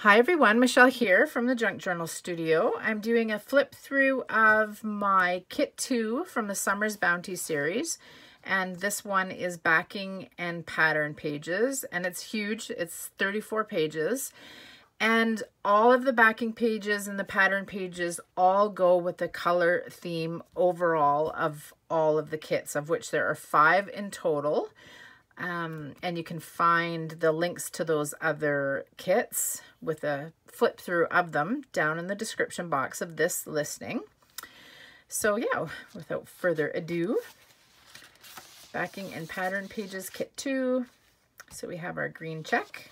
Hi everyone, Michelle here from the Junk Journal Studio. I'm doing a flip through of my Kit 2 from the Summer's Bounty series. And this one is backing and pattern pages, and it's huge. It's 34 pages. And all of the backing pages and the pattern pages all go with the color theme overall of all of the kits, of which there are 5 in total. And you can find the links to those other kits with a flip through of them down in the description box of this listing. So yeah, without further ado, backing and pattern pages kit 2. So we have our green check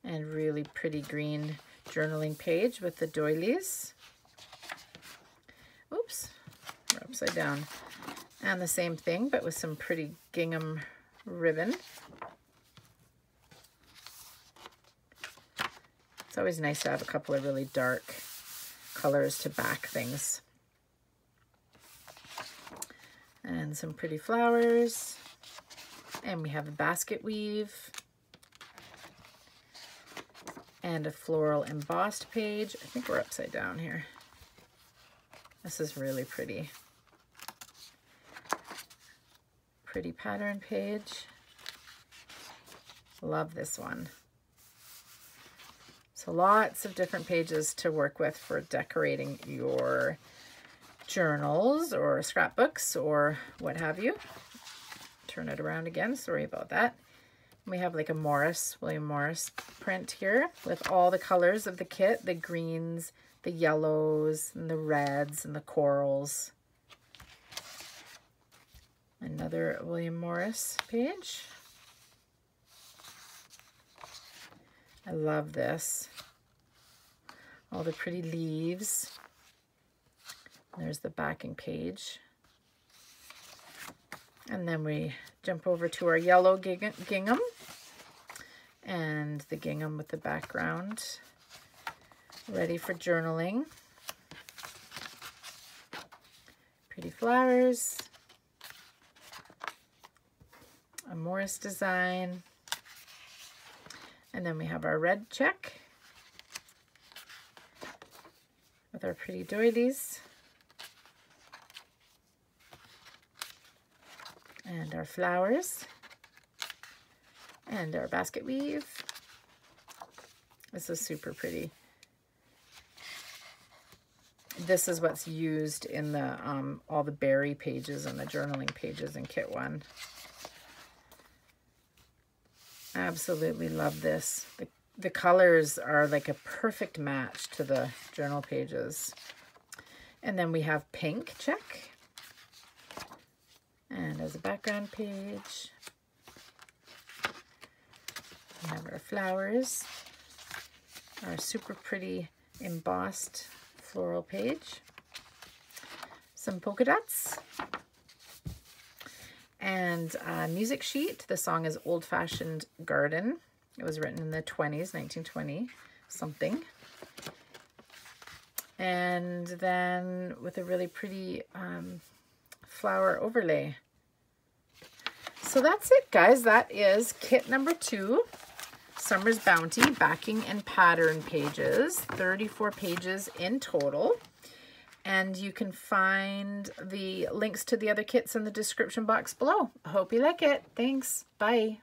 and really pretty green journaling page with the doilies. Oops, we're upside down. And the same thing, but with some pretty gingham ribbon. It's always nice to have a couple of really dark colors to back things. And some pretty flowers. And we have a basket weave. And a floral embossed page. I think we're upside down here. This is really pretty. Pretty pattern page. Love this one. So lots of different pages to work with for decorating your journals or scrapbooks or what have you. Turn it around again, sorry about that. We have like a William Morris print here with all the colors of the kit, the greens, the yellows, and the reds, and the corals. Another William Morris page. I love this. All the pretty leaves. There's the backing page. And then we jump over to our yellow gingham. And the gingham with the background. Ready for journaling. Pretty flowers. A Morris design. And then we have our red check with our pretty doilies. And our flowers. And our basket weave. This is super pretty. This is what's used in the all the berry pages and the journaling pages in Kit 1. Absolutely love this. The colors are like a perfect match to the journal pages. And then we have pink check. And as a background page, we have our flowers, our super pretty embossed floral page, some polka dots, and a music sheet. The song is Old Fashioned Garden. It was written in the 20s, 1920 something. And then with a really pretty flower overlay. So that's it, guys. That is kit number 2, Summer's Bounty, backing and pattern pages, 34 pages in total. And you can find the links to the other kits in the description box below. I hope you like it. Thanks. Bye.